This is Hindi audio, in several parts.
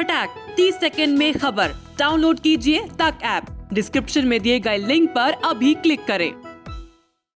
फटाक 30 सेकंड में खबर। डाउनलोड कीजिए तक ऐप। डिस्क्रिप्शन में दिए गए लिंक पर अभी क्लिक करें।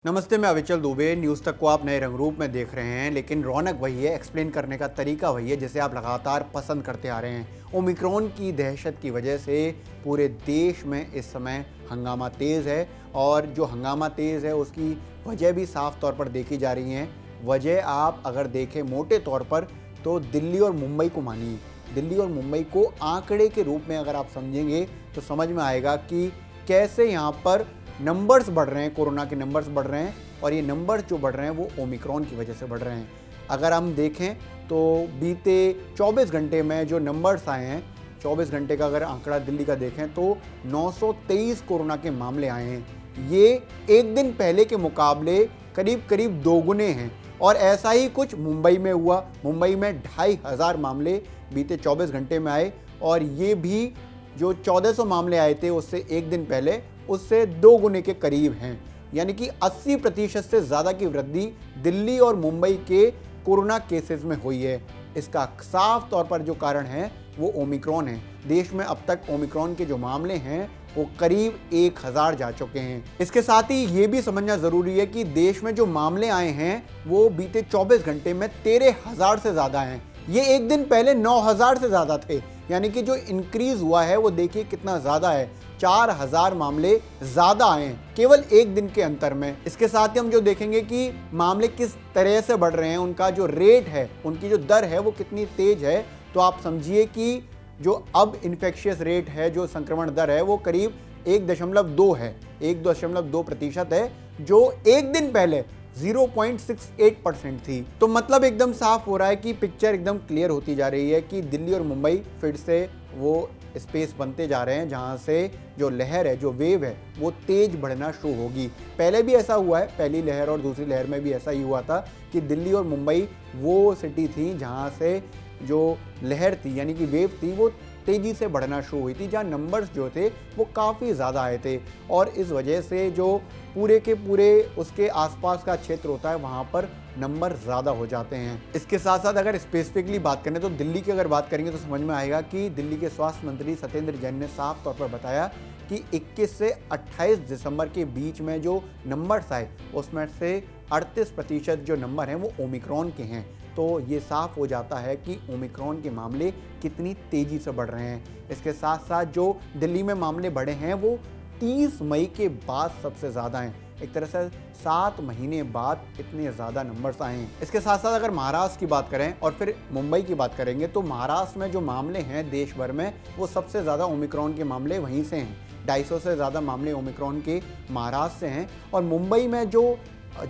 नमस्ते, मैं अविचल दुबे। न्यूज़ तक को आप नए रंग रूप में देख रहे हैं, लेकिन रौनक वही है, एक्सप्लेन करने का तरीका वही है जिसे आप लगातार पसंद करते आ रहे हैं। ओमिक्रॉन की दहशत की वजह से पूरे देश में इस समय हंगामा तेज़ है, और जो हंगामा तेज़ है उसकी वजह भी साफ तौर पर देखी जा रही है। वजह आप अगर देखें मोटे तौर पर तो दिल्ली और मुंबई को मानिए। दिल्ली और मुंबई को आंकड़े के रूप में अगर आप समझेंगे तो समझ में आएगा कि कैसे यहाँ पर नंबर्स बढ़ रहे हैं, कोरोना के नंबर्स बढ़ रहे हैं, और ये नंबर्स जो बढ़ रहे हैं वो ओमिक्रॉन की वजह से बढ़ रहे हैं। अगर हम देखें तो बीते 24 घंटे में जो नंबर्स आए हैं, 24 घंटे का अगर आंकड़ा दिल्ली का देखें तो 923 कोरोना के मामले आए हैं। ये एक दिन पहले के मुकाबले करीब करीब दोगुने हैं, और ऐसा ही कुछ मुंबई में हुआ। मुंबई में 2500 मामले बीते 24 घंटे में आए, और ये भी जो 1400 मामले आए थे उससे एक दिन पहले उससे 2 गुने के करीब हैं। यानी कि 80% से ज़्यादा की वृद्धि दिल्ली और मुंबई के कोरोना केसेस में हुई है। इसका साफ तौर पर जो कारण है वो ओमिक्रॉन है। देश में अब तक ओमिक्रॉन के जो मामले हैं वो करीब 1000 जा चुके हैं। इसके साथ ही ये भी समझना ज़रूरी है कि देश में जो मामले आए हैं वो बीते 24 घंटे में 13,000 से ज़्यादा हैं। ये एक दिन पहले 9,000 से ज़्यादा थे। यानी कि जो इंक्रीज हुआ है वो देखिए कितना ज़्यादा है। 4000 मामले ज़्यादा आए हैं केवल एक दिन के अंतर में। इसके साथ ही हम जो देखेंगे कि मामले किस तरह से बढ़ रहे हैं, उनका जो रेट है, उनकी जो दर है वो कितनी तेज है, तो आप समझिए कि जो अब इन्फेक्शियस रेट है, जो संक्रमण दर है वो करीब 1.2 है, 1.2% है, जो एक दिन पहले 0.68% थी। तो मतलब एकदम साफ हो रहा है कि पिक्चर एकदम क्लियर होती जा रही है कि दिल्ली और मुंबई फिर से वो स्पेस बनते जा रहे हैं जहां से जो लहर है, जो वेव है, वो तेज बढ़ना शुरू होगी। पहले भी ऐसा हुआ है, पहली लहर और दूसरी लहर में भी ऐसा ही हुआ था कि दिल्ली और मुंबई वो सिटी थी जहां से जो लहर थी, यानी कि वेव थी, वो तेज़ी से बढ़ना शुरू हुई थी, जहां नंबर्स जो थे वो काफ़ी ज़्यादा आए थे, और इस वजह से जो पूरे के पूरे उसके आसपास का क्षेत्र होता है वहां पर नंबर ज़्यादा हो जाते हैं। इसके साथ साथ अगर स्पेसिफिकली बात करें तो दिल्ली की अगर बात करेंगे तो समझ में आएगा कि दिल्ली के स्वास्थ्य मंत्री सत्येंद्र जैन ने साफ तौर पर बताया कि 21 से 28 दिसंबर के बीच में जो नंबर्स आए उसमें से 38% जो नंबर हैं वो ओमिक्रॉन के हैं। तो ये साफ हो जाता है कि ओमिक्रॉन के मामले कितनी तेज़ी से बढ़ रहे हैं। इसके साथ साथ जो दिल्ली में मामले बढ़े हैं वो 30 मई के बाद सबसे ज़्यादा हैं। एक तरह से 7 महीने बाद इतने ज़्यादा नंबर्स आए हैं। इसके साथ साथ अगर महाराष्ट्र की बात करें और फिर मुंबई की बात करेंगे तो महाराष्ट्र में जो मामले हैं देश भर में वो सबसे ज़्यादा ओमिक्रॉन के मामले वहीं से हैं। 250 से ज़्यादा मामले ओमिक्रॉन के महाराष्ट्र से हैं, और मुंबई में जो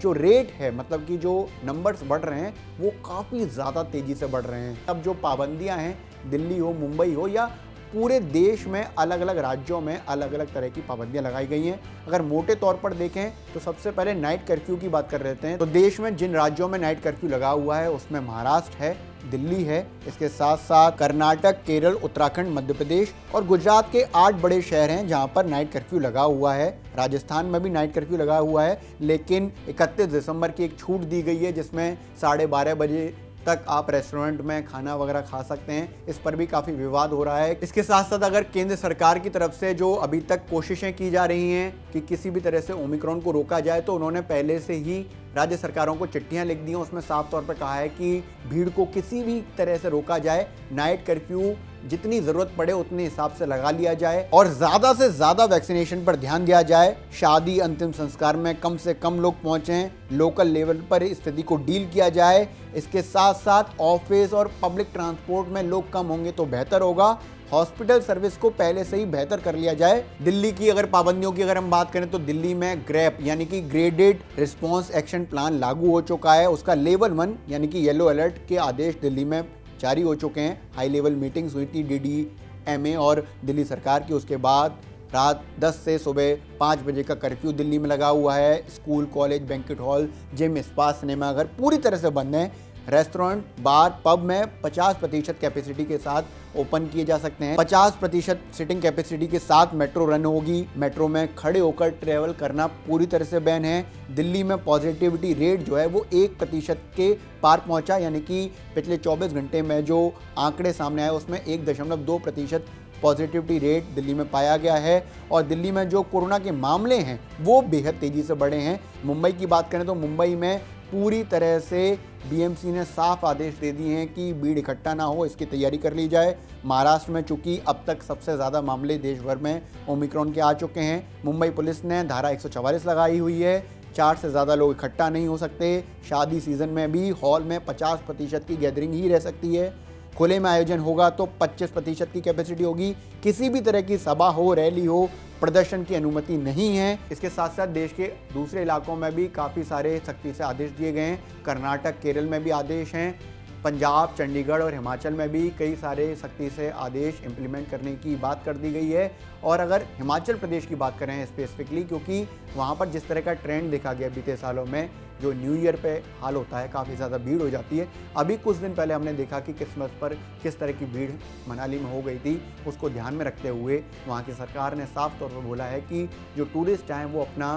रेट है, मतलब कि जो नंबर्स बढ़ रहे हैं वो काफ़ी ज़्यादा तेज़ी से बढ़ रहे हैं। अब जो पाबंदियां हैं, दिल्ली हो, मुंबई हो, या पूरे देश में अलग अलग राज्यों में अलग अलग तरह की पाबंदियां लगाई गई हैं। अगर मोटे तौर पर देखें तो सबसे पहले नाइट कर्फ्यू की बात कर लेते हैं। तो देश में जिन राज्यों में नाइट कर्फ्यू लगा हुआ है उसमें महाराष्ट्र है, दिल्ली है, इसके साथ साथ कर्नाटक, केरल, उत्तराखंड, मध्य प्रदेश और गुजरात के 8 बड़े शहर हैं जहां पर नाइट कर्फ्यू लगा हुआ है। राजस्थान में भी नाइट कर्फ्यू लगा हुआ है, लेकिन 31 दिसंबर की एक छूट दी गई है जिसमें 12:30 बजे तक आप रेस्टोरेंट में खाना वगैरह खा सकते हैं। इस पर भी काफ़ी विवाद हो रहा है। इसके साथ साथ अगर केंद्र सरकार की तरफ से जो अभी तक कोशिशें की जा रही हैं कि किसी भी तरह से ओमिक्रॉन को रोका जाए, तो उन्होंने पहले से ही राज्य सरकारों को चिट्ठियां लिख दी हैं। उसमें साफ तौर पर कहा है कि भीड़ को किसी भी तरह से रोका जाए, नाइट कर्फ्यू जितनी ज़रूरत पड़े उतने हिसाब से लगा लिया जाए, और ज़्यादा से ज़्यादा वैक्सीनेशन पर ध्यान दिया जाए। शादी, अंतिम संस्कार में कम से कम लोग पहुँचें, लोकल लेवल पर स्थिति को डील किया जाए। इसके साथ साथ ऑफिस और पब्लिक ट्रांसपोर्ट में लोग कम होंगे तो बेहतर होगा। हॉस्पिटल सर्विस को पहले से ही बेहतर कर लिया जाए। दिल्ली की अगर पाबंदियों की अगर हम बात करें तो दिल्ली में ग्रेप यानी कि ग्रेडेड रिस्पॉन्स एक्शन प्लान लागू हो चुका है। उसका लेवल 1 यानी कि येलो अलर्ट के आदेश दिल्ली में जारी हो चुके हैं। हाई लेवल मीटिंग्स हुई थी DDMA और दिल्ली सरकार की। उसके बाद रात 10 से सुबह 5 बजे का कर्फ्यू दिल्ली में लगा हुआ है। School, college, banquet hall, gym, spa, cinema घर पूरी तरह से बंद हैं। रेस्टोरेंट, बार, पब में 50% कैपेसिटी के साथ ओपन किए जा सकते हैं। 50% सीटिंग कैपेसिटी के साथ मेट्रो रन होगी। मेट्रो में खड़े होकर ट्रेवल करना पूरी तरह से बैन है। दिल्ली में पॉजिटिविटी रेट जो है वो 1% के पार पहुंचा, यानी कि पिछले 24 घंटे में जो आंकड़े सामने आए उसमें 1.2% पॉजिटिविटी रेट दिल्ली में पाया गया है। और दिल्ली में जो कोरोना के मामले हैं वो बेहद तेज़ी से बढ़े हैं। मुंबई की बात करें तो मुंबई में पूरी तरह से बीएमसी ने साफ आदेश दे दिए हैं कि भीड़ इकट्ठा ना हो, इसकी तैयारी कर ली जाए। महाराष्ट्र में चूंकि अब तक सबसे ज़्यादा मामले देश भर में ओमिक्रॉन के आ चुके हैं, मुंबई पुलिस ने धारा 144 लगाई हुई है। 4 से ज़्यादा लोग इकट्ठा नहीं हो सकते। शादी सीजन में भी हॉल में 50% की गैदरिंग ही रह सकती है। खुले में आयोजन होगा तो 25% की कैपेसिटी होगी। किसी भी तरह की सभा हो, रैली हो, प्रदर्शन की अनुमति नहीं है। इसके साथ साथ देश के दूसरे इलाकों में भी काफ़ी सारे सख्ती से आदेश दिए गए हैं। कर्नाटक, केरल में भी आदेश हैं। पंजाब, चंडीगढ़ और हिमाचल में भी कई सारे सख्ती से आदेश इम्प्लीमेंट करने की बात कर दी गई है। और अगर हिमाचल प्रदेश की बात करें स्पेसिफिकली, क्योंकि वहाँ पर जिस तरह का ट्रेंड देखा गया बीते सालों में, जो न्यू ईयर पे हाल होता है, काफ़ी ज़्यादा भीड़ हो जाती है। अभी कुछ दिन पहले हमने देखा कि क्रिसमस पर किस तरह की भीड़ मनाली में हो गई थी। उसको ध्यान में रखते हुए वहाँ की सरकार ने साफ तौर पर बोला है कि जो टूरिस्ट आएँ वो अपना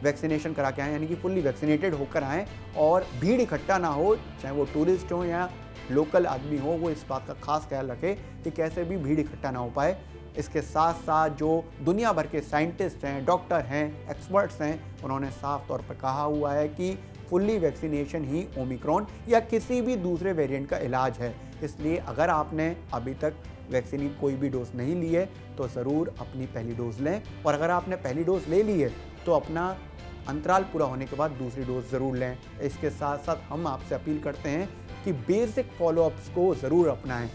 वैक्सीनेशन करा के आएँ, यानी कि फुल्ली वैक्सीनेटेड होकर आएँ और भीड़ इकट्ठा ना हो, चाहे वो टूरिस्ट हो या लोकल आदमी हो, वो इस बात का खास ख्याल रखे कि कैसे भी भीड़ इकट्ठा ना हो पाए। इसके साथ साथ जो दुनिया भर के साइंटिस्ट हैं, डॉक्टर हैं, एक्सपर्ट्स हैं, उन्होंने साफ तौर पर कहा हुआ है कि फुल्ली वैक्सीनेशन ही ओमिक्रॉन या किसी भी दूसरे वेरिएंट का इलाज है। इसलिए अगर आपने अभी तक वैक्सीन की कोई भी डोज नहीं ली है तो ज़रूर अपनी पहली डोज लें, और अगर आपने पहली डोज ले ली है तो अपना अंतराल पूरा होने के बाद दूसरी डोज ज़रूर लें। इसके साथ साथ हम आपसे अपील करते हैं कि बेसिक फॉलोअप्स को ज़रूर अपनाएं।